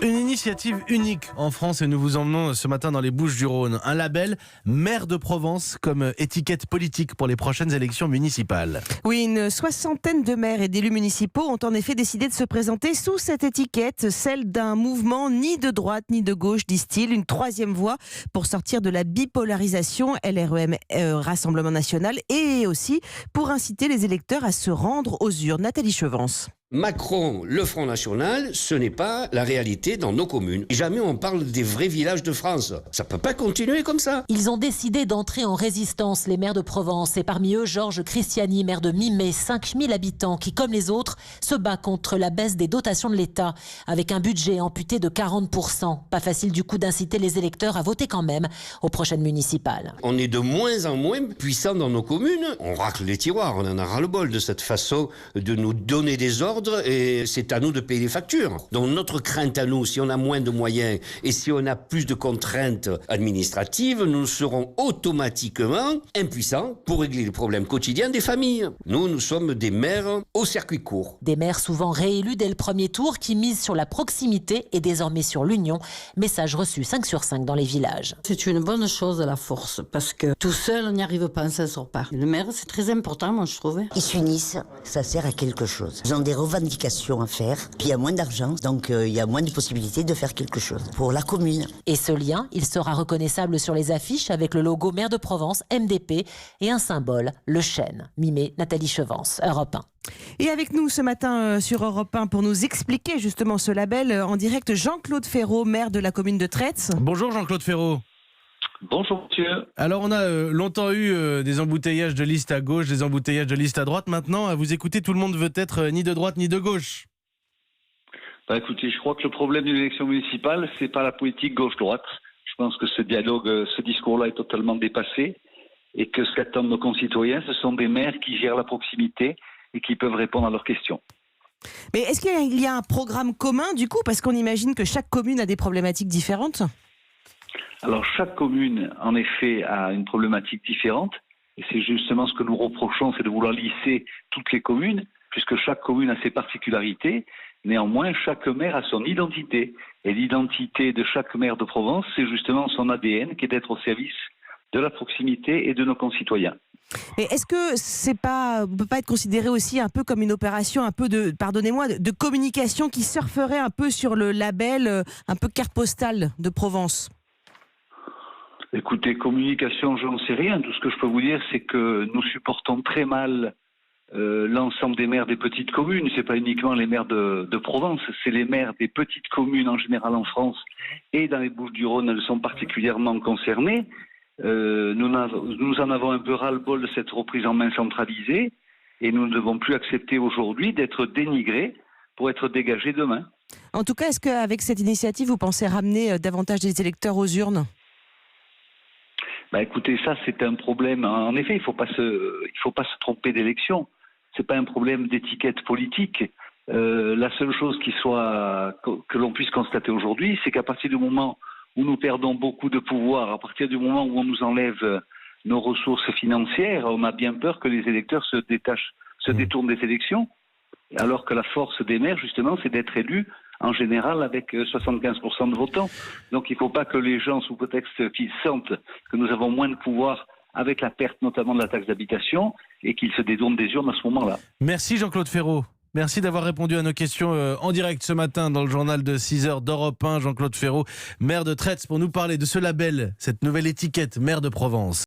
Une initiative unique en France et nous vous emmenons ce matin dans les Bouches-du-Rhône. Un label Maire de Provence comme étiquette politique pour les prochaines élections municipales. Oui, une soixantaine de maires et d'élus municipaux ont en effet décidé de se présenter sous cette étiquette, celle d'un mouvement ni de droite ni de gauche, disent-ils, une troisième voie pour sortir de la bipolarisation, LREM, Rassemblement National, et aussi pour inciter les électeurs à se rendre aux urnes. Nathalie Chevance. Macron, le Front National, ce n'est pas la réalité dans nos communes. Jamais on parle des vrais villages de France. Ça peut pas continuer comme ça. Ils ont décidé d'entrer en résistance, les maires de Provence. Et parmi eux, Georges Cristiani, maire de Mimé, 5000 habitants, qui, comme les autres, se bat contre la baisse des dotations de l'État, avec un budget amputé de 40%. Pas facile du coup d'inciter les électeurs à voter quand même aux prochaines municipales. On est de moins en moins puissants dans nos communes. On racle les tiroirs, on en a ras-le-bol de cette façon de nous donner des ordres. Et c'est à nous de payer les factures. Donc notre crainte à nous, si on a moins de moyens et si on a plus de contraintes administratives, nous serons automatiquement impuissants pour régler les problèmes quotidiens des familles. Nous sommes des maires au circuit court. Des maires souvent réélus dès le premier tour qui misent sur la proximité et désormais sur l'union. Message reçu 5 sur 5 dans les villages. C'est une bonne chose la force parce que tout seul on n'y arrive pas, on s'en sort pas. Le maire c'est très important moi je trouve. Ils s'unissent, ça sert à quelque chose. Ils ont des revendications à faire, puis il y a moins d'argent, donc il y a moins de possibilités de faire quelque chose pour la commune. Et ce lien, il sera reconnaissable sur les affiches avec le logo Maire de Provence, MDP, et un symbole, le chêne. Mimé, Nathalie Chevance, Europe 1. Et avec nous ce matin sur Europe 1 pour nous expliquer justement ce label en direct, Jean-Claude Ferraud, maire de la commune de Tretz. Bonjour Jean-Claude Ferraud. Bonjour monsieur. Alors on a longtemps eu des embouteillages de liste à gauche, des embouteillages de liste à droite. Maintenant, à vous écouter, tout le monde veut être ni de droite ni de gauche. Bah écoutez, je crois que le problème d'une élection municipale, c'est pas la politique gauche-droite. Je pense que ce dialogue, ce discours-là est totalement dépassé et que ce qu'attendent nos concitoyens, ce sont des maires qui gèrent la proximité et qui peuvent répondre à leurs questions. Mais est-ce qu'il y a un programme commun du coup, parce qu'on imagine que chaque commune a des problématiques différentes ? Alors chaque commune, en effet, a une problématique différente. Et c'est justement ce que nous reprochons, c'est de vouloir lisser toutes les communes, puisque chaque commune a ses particularités. Néanmoins, chaque maire a son identité. Et l'identité de chaque maire de Provence, c'est justement son ADN, qui est d'être au service de la proximité et de nos concitoyens. Mais est-ce que on peut pas être considéré aussi un peu comme une opération un peu de communication qui surferait un peu sur le label, un peu carte postale de Provence ? Écoutez, communication, je n'en sais rien. Tout ce que je peux vous dire, c'est que nous supportons très mal l'ensemble des maires des petites communes. C'est pas uniquement les maires de Provence, c'est les maires des petites communes en général en France et dans les Bouches-du-Rhône, elles sont particulièrement concernées. Nous en avons un peu ras-le-bol de cette reprise en main centralisée et nous ne devons plus accepter aujourd'hui d'être dénigrés pour être dégagés demain. En tout cas, est-ce qu'avec cette initiative, vous pensez ramener davantage des électeurs aux urnes ? Bah écoutez, ça c'est un problème. En effet, il faut pas se tromper d'élection. C'est pas un problème d'étiquette politique. La seule chose que l'on puisse constater aujourd'hui, c'est qu'à partir du moment où nous perdons beaucoup de pouvoir, à partir du moment où on nous enlève nos ressources financières, on a bien peur que les électeurs se détournent des élections, alors que la force des maires, justement, c'est d'être élus en général avec 75% de votants. Donc il ne faut pas que les gens, sous prétexte qu'ils sentent que nous avons moins de pouvoir avec la perte notamment de la taxe d'habitation, et qu'ils se détournent des urnes à ce moment-là. Merci Jean-Claude Ferraud. Merci d'avoir répondu à nos questions en direct ce matin dans le journal de 6h d'Europe 1. Jean-Claude Ferraud, maire de Tretz, pour nous parler de ce label, cette nouvelle étiquette, maire de Provence.